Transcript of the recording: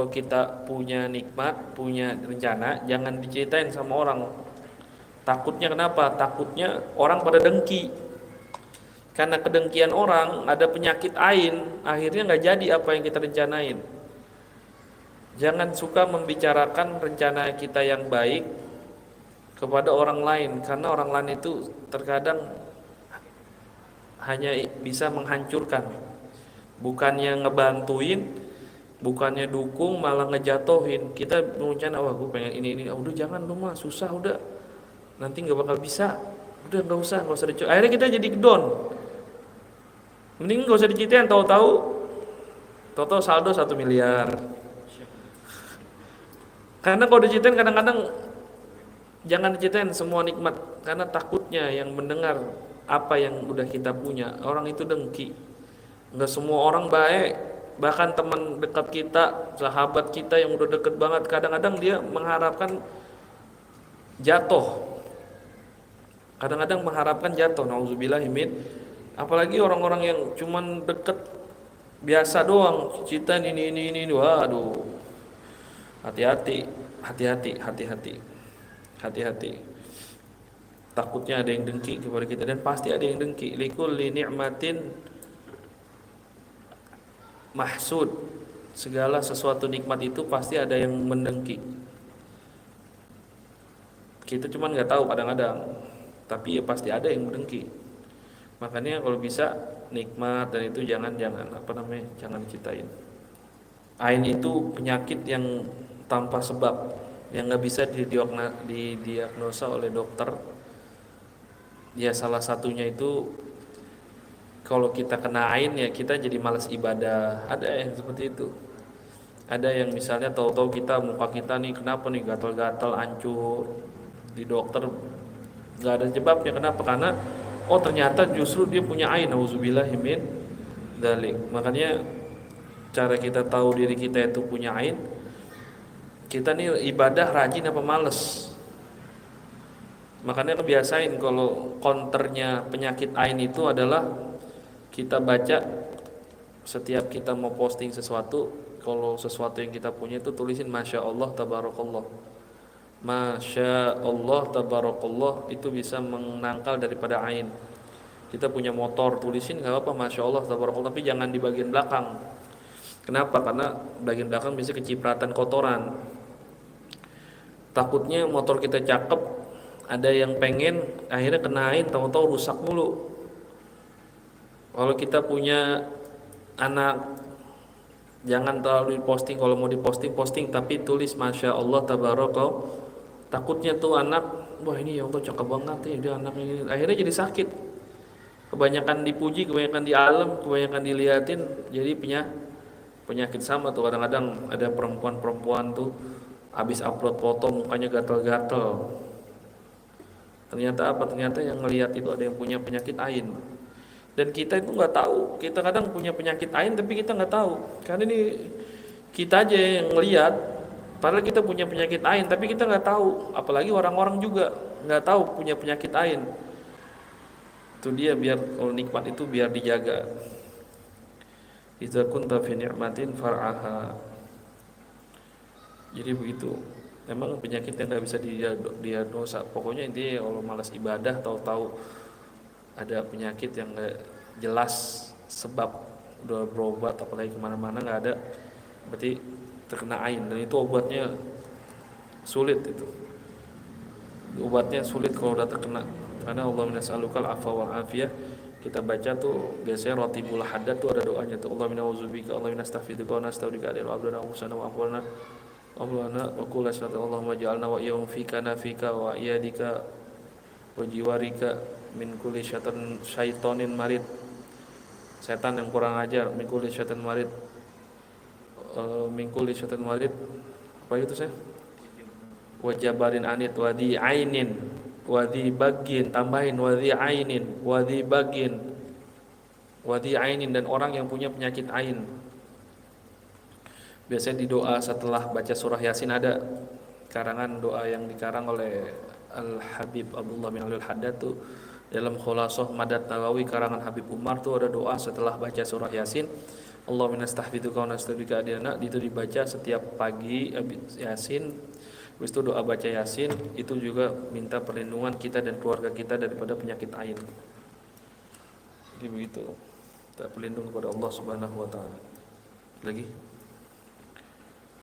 kalau kita punya nikmat, punya rencana, jangan diceritain sama orang. Takutnya kenapa? Takutnya orang pada dengki. Karena kedengkian orang, ada penyakit ain, akhirnya nggak jadi apa yang kita rencanain. Jangan suka membicarakan rencana kita yang baik kepada orang lain, karena orang lain itu terkadang hanya bisa menghancurkan, bukannya ngebantuin, bukannya dukung, malah ngejatohin. Kita berencana, wah gue pengen ini, udah jangan lu mah susah, udah nanti nggak bakal bisa, udah nggak usah dicoba. Akhirnya kita jadi down. Mending nggak usah diceritain, tahu-tahu saldo 1 miliar. Karena kalau diceritain kadang-kadang jangan diceritain semua nikmat, karena takutnya yang mendengar apa yang udah kita punya, orang itu dengki. Nggak semua orang baik, bahkan teman dekat kita, sahabat kita yang udah deket banget, kadang-kadang dia mengharapkan jatuh. Kadang-kadang mengharapkan jatuh, nauzubillahimin. Apalagi orang-orang yang cuman deket biasa doang, ceritain ini, waduh. Hati-hati. Takutnya ada yang dengki kepada kita, dan pasti ada yang dengki. Likulli ni'matin mahsud. Segala sesuatu nikmat itu pasti ada yang mendengki. Kita cuman nggak tahu kadang-kadang, tapi ya pasti ada yang mendengki. Makanya kalau bisa nikmat dan itu jangan jangan diceritain. Ain itu penyakit yang tanpa sebab, yang nggak bisa didiagnosa oleh dokter. Ya salah satunya itu kalau kita kena ain ya kita jadi malas ibadah. Ada yang seperti itu. Ada yang misalnya tahu-tahu kita, muka kita nih kenapa nih gatal-gatal, hancur. Di dokter nggak ada sebabnya. Kenapa? Karena ternyata justru dia punya ain. Auzubillahi min dzalik. Makanya cara kita tahu diri kita itu punya ain, kita nih ibadah rajin apa males. Makanya kebiasain kalau counternya penyakit ain itu adalah kita baca setiap kita mau posting sesuatu. Kalau sesuatu yang kita punya itu tulisin Masya Allah Tabarakallah. Masya Allah Tabarakallah, itu bisa menangkal daripada ain. Kita punya motor, tulisin gak apa Masya Allah Tabarakallah, tapi jangan di bagian belakang. Kenapa? Karena bagian belakang bisa kecipratan kotoran. Takutnya motor kita cakep, ada yang pengen, akhirnya kenain, tahu-tahu rusak mulu. Kalau kita punya anak, jangan terlalu diposting. Kalau mau posting tapi tulis Masya Allah Tabarakallah. Takutnya tuh anak, wah ini ya Allah cakep banget ya dia anaknya ini. Akhirnya jadi sakit. Kebanyakan dipuji, kebanyakan di alam, kebanyakan diliatin, jadi penyakit sama tuh. Kadang-kadang ada perempuan tuh habis upload foto mukanya gatal-gatal. Ternyata apa? Ternyata yang ngelihat itu ada yang punya penyakit ain. Dan kita itu nggak tahu. Kita kadang punya penyakit ain tapi kita nggak tahu. Karena ini kita aja yang ngelihat. Padahal kita punya penyakit ain tapi kita nggak tahu. Apalagi orang-orang juga nggak tahu punya penyakit ain. Itu dia, biar kalau nikmat itu biar dijaga. Idza kunta fi ni'matin far'aha. Jadi begitu. Memang penyakitnya nggak bisa didiagnosa. Pokoknya intinya kalau malas ibadah, tahu-tahu ada penyakit yang nggak jelas sebab, udah berobat apalagi kemana-mana nggak ada, berarti terkena ain. Dan itu obatnya sulit, itu obatnya sulit kalau udah terkena. Karena Allahumma nas'alukal afwa wal afiyah, kita baca tuh biasanya rotibul haddad tuh ada doanya tuh, Allahumma na'udzubika, Allahumma nastaghfiruka wa nastaudika alil abdana usana wa afwana Allahumma wa qul Allahumma ja'alna wa iyahum fika nafika wa iyadika wa jiwarika min kulli syaitonin marid, setan yang kurang ajar, min kulli syaitan marid, min kulli syaitan marid, apa itu saya, wa jabarin anit wadi ainin wadi bagin, tambahin wadi ainin wadi bagin wadi ainin, dan orang yang punya penyakit ain. Biasanya di doa setelah baca surah Yasin ada karangan doa yang dikarang oleh Al-Habib Abdullah bin Alil Haddad tuh, dalam Khulasah Madad Nawawi karangan Habib Umar tuh ada doa setelah baca surah Yasin. Allahumma nastahfiduka wa nastabika adiana, itu dibaca setiap pagi habis Yasin. Habis itu doa baca Yasin, itu juga minta perlindungan kita dan keluarga kita daripada penyakit ain. Jadi begitu. Kita berlindung kepada Allah Subhanahu wa taala. Lagi